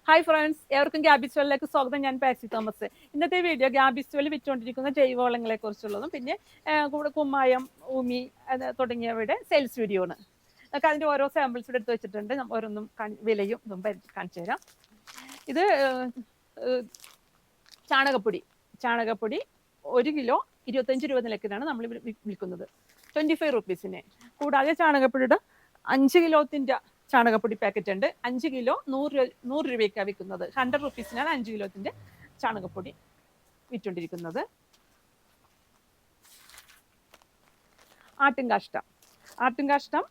Hi friends, ഏവർക്കും ഗ്യാബിസ്റ്റോളിലേക്ക് സ്വാഗതം. ഞാൻ പാക്സി തോമസ്. ഇന്നത്തെ വീഡിയോ ഗ്യാബിസ്റ്റോളിൽ വിറ്റുകൊണ്ടിരിക്കുന്ന ജൈവവളങ്ങളെ കുറിച്ചുള്ളതും പിന്നെ കൂടെ കുമ്മായം, ഊമി തുടങ്ങിയവയുടെ സെയിൽസ് വീഡിയോ ആണ്. അതിൻ്റെ ഓരോ സാമ്പിൾസ് ഇവിടെ എടുത്ത് വെച്ചിട്ടുണ്ട്. ഓരോന്നും വിലയും ഇതും കാണിച്ചു തരാം. ഇത് ചാണകപ്പൊടി 1 കിലോ 25 രൂപ നിലക്കിലാണ് നമ്മൾ വിൽക്കുന്നത്, 25 റുപ്പീസിന്. കൂടാതെ ചാണകപ്പൊടിയുടെ 5 കിലോത്തിൻ്റെ ചാണകപ്പൊടി പാക്കറ്റ് ഉണ്ട്. 5 കിലോ 100 രൂപയ്ക്കാണ് വിൽക്കുന്നത്. 100 റുപ്പീസിനാണ് 5 കിലോത്തിൻ്റെ ചാണകപ്പൊടി വിറ്റുകൊണ്ടിരിക്കുന്നത്. ആട്ടുംകാഷ്ടം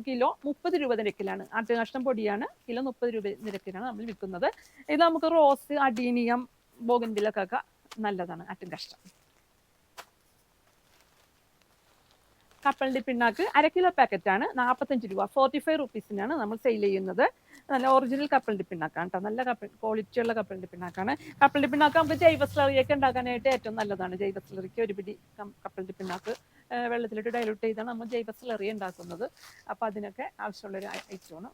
കിലോ 30 രൂപ നിരക്കിലാണ്. ആട്ടുംകാഷ്ടം പൊടിയാണ്, കിലോ 30 രൂപ നിരക്കിലാണ് നമ്മൾ വിൽക്കുന്നത്. ഇത് നമുക്ക് റോസ്, അഡീനിയം, ബോഗൻവില്ലക്കൊക്കെ നല്ലതാണ് ആട്ടുംകാഷ്ടം. കപ്പലിൻ്റെ പിണ്ണാക്ക് 1/2 കിലോ പാക്കറ്റാണ്, 45 രൂപ, 45 റുപ്പീസിനാണ് നമ്മൾ സെയിൽ ചെയ്യുന്നത്. നല്ല ഒറിജിനൽ കപ്പലിൻ്റെ പിണ്ണാക്കാണ് കേട്ടോ. നല്ല ക്വാളിറ്റിയുള്ള കപ്പലിൻ്റെ പിണ്ണാക്കാണ്. കപ്പലിൻ്റെ പിണ്ണാക്ക് നമുക്ക് ജൈവ സ്ലറിയൊക്കെ ഉണ്ടാക്കാനായിട്ട് ഏറ്റവും നല്ലതാണ്. ജൈവ സ്ലറിക്ക് ഒരു പിടി കപ്പലിൻ്റെ പിണ്ണാക്ക് വെള്ളത്തിലിട്ട് ഡൈലൂട്ട് ചെയ്താണ് നമ്മൾ ജൈവ സ്ലറി ഉണ്ടാക്കുന്നത്. അപ്പോൾ അതിനൊക്കെ ആവശ്യമുള്ളൊരു ഐറ്റമാണ്.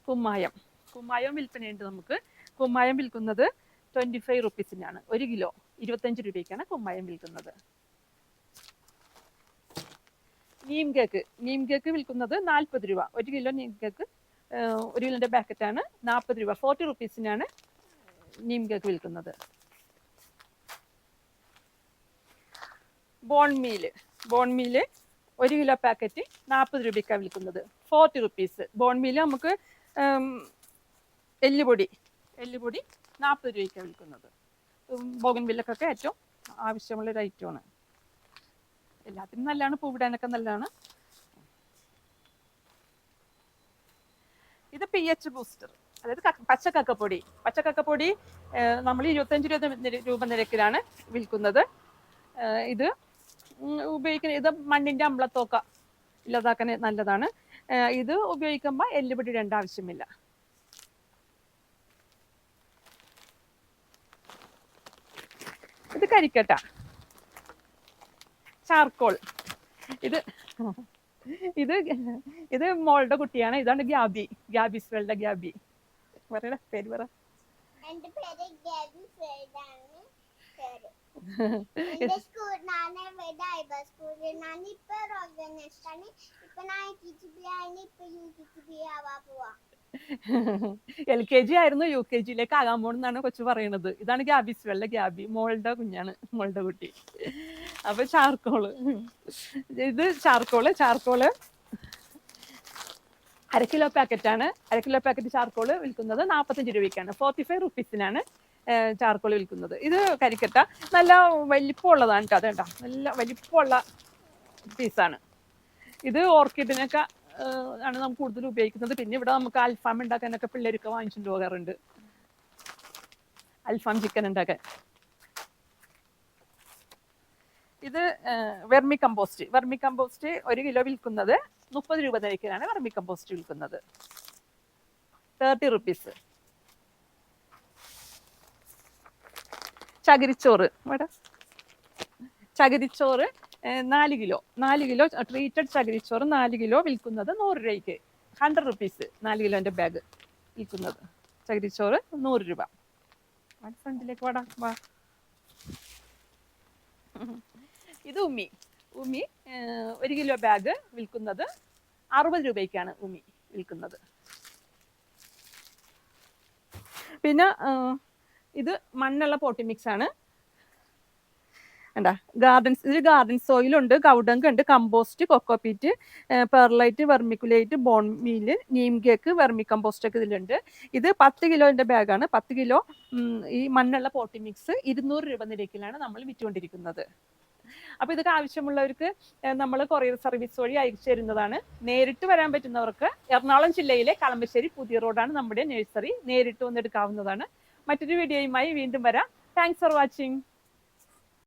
കുമ്മായം വിൽപ്പനയുണ്ട് നമുക്ക്. കുമ്മായം വിൽക്കുന്നത് 25 റുപ്പീസിനാണ്. 1 കിലോ 25 രൂപയ്ക്കാണ് കുമ്മായം വിൽക്കുന്നത്. നീം കേക്ക് വിൽക്കുന്നത് 40 രൂപ. 1 കിലോ നീം കേക്ക് 1 കിലോൻ്റെ പാക്കറ്റാണ്, 40 രൂപ, 40 റുപ്പീസിനാണ് നീം കേക്ക് വിൽക്കുന്നത്. ബോൺമീല് 1 കിലോ പാക്കറ്റ് 40 രൂപയ്ക്കാണ് വിൽക്കുന്നത്, 40 റുപ്പീസ്. ബോൺമീല് നമുക്ക് എല്ലുപൊടി 40 രൂപയ്ക്കാണ് വിൽക്കുന്നത്. ബോഗൻവില്ലക്കൊക്കെ ഏറ്റവും ആവശ്യമുള്ളൊരു ഐറ്റമാണ്. എല്ലാത്തിനും നല്ലതാണ്, പൂവിടാനൊക്കെ നല്ലതാണ്. ഇത് pH ബൂസ്റ്റർ, അതായത് പച്ചക്കക്കപ്പൊടി നമ്മൾ 25 രൂപ നിരക്കിലാണ് വിൽക്കുന്നത്. ഇത് ഇത് മണ്ണിൻ്റെ അമ്ലത്തൊക്കെ ഇല്ലാതാക്കാൻ നല്ലതാണ്. ഇത് ഉപയോഗിക്കുമ്പോൾ എല്ലുപൊടി ഇടേണ്ട ആവശ്യമില്ല. ഇത് കരിക്കട്ട, ചാർക്കോൾ. ഇത് മോളുടെ കുട്ടിയാണ്. ഇതാണ് ഗ്യാബിസ്വെൽഡ് ഗ്യാബി. പറയടാ, പേര് പറ. LKG ആയിരുന്നു, UKG ആകാൻ പോണെന്നാണ് കൊച്ചു പറയണത്. ഇതാണ് ഗ്യാബി, മോളുടെ കുഞ്ഞാണ്, മോളുടെ കുട്ടി. അപ്പൊ ഇത് ചാർക്കോള് 1/2 കിലോ പാക്കറ്റാണ്. 1/2 കിലോ പാക്കറ്റ് ചാർക്കോള് വിൽക്കുന്നത് 45 രൂപയ്ക്കാണ്, 45 റുപ്പീസിനാണ് ചാർക്കോള് വിൽക്കുന്നത്. ഇത് കരിക്കട്ട നല്ല വലിപ്പമുള്ളതാണ് കേട്ടോ. അതേണ്ട, നല്ല വലിപ്പമുള്ള പീസാണ്. ഇത് ഓർക്കിഡിനൊക്കെ ആണ് നമുക്ക് കൂടുതൽ ഉപയോഗിക്കുന്നത്. പിന്നെ ഇവിടെ നമുക്ക് അൽഫാം ഉണ്ടാക്കാനൊക്കെ പിള്ളേരൊക്കെ വാങ്ങിച്ചുകൊണ്ട് പോകാറുണ്ട്, അൽഫാം ചിക്കൻ ഉണ്ടാക്കാൻ. ഇത് വെർമി കമ്പോസ്റ്റ് 1 കിലോ വിൽക്കുന്നത് 30 രൂപ നിരക്കിലാണ് വെർമി കമ്പോസ്റ്റ് വിൽക്കുന്നത്, 30 റുപ്പീസ്. ചകിരിച്ചോറ് 4 കിലോ ട്രീറ്റഡ് ചകിരിച്ചോറ് 4 കിലോ വിൽക്കുന്നത് 100 രൂപയ്ക്ക്, 100 റുപ്പീസ്. 4 കിലോൻ്റെ ബാഗ് വിൽക്കുന്നത് ചകിരിച്ചോറ് 100 രൂപ. ഫ്രണ്ടിലേക്ക് വാ. ഇത് ഉമ്മി 1 കിലോ ബാഗ് വിൽക്കുന്നത് 60 രൂപയ്ക്കാണ് ഉമ്മി വിൽക്കുന്നത്. പിന്നെ ഇത് മണ്ണുള്ള പോട്ടി മിക്സ് ആണ്. ഗാർഡൻ സോയിലുണ്ട്, ഗൗഡങ്ക് ഉണ്ട്, compost, cocopeat, perlite, vermiculite, bone meal, neem cake, vermicompost ഒക്കെ ഇതിലുണ്ട്. ഇത് 10 കിലോൻ്റെ ബാഗാണ്. 10 കിലോ ഈ മണ്ണുള്ള പോട്ടി മിക്സ് 200 രൂപ നിരക്കിലാണ് നമ്മൾ വിറ്റുകൊണ്ടിരിക്കുന്നത്. അപ്പോൾ ഇതൊക്കെ ആവശ്യമുള്ളവർക്ക് നമ്മൾ കൊറിയർ സർവീസ് വഴി അയച്ചു തരുന്നതാണ്. നേരിട്ട് വരാൻ പറ്റുന്നവർക്ക് എറണാകുളം ജില്ലയിലെ കളമശ്ശേരി പുതിയ റോഡാണ് നമ്മുടെ നഴ്സറി. നേരിട്ട് വന്നെടുക്കാവുന്നതാണ്. മറ്റൊരു വീഡിയോയുമായി വീണ്ടും വരാം. Thanks for watching.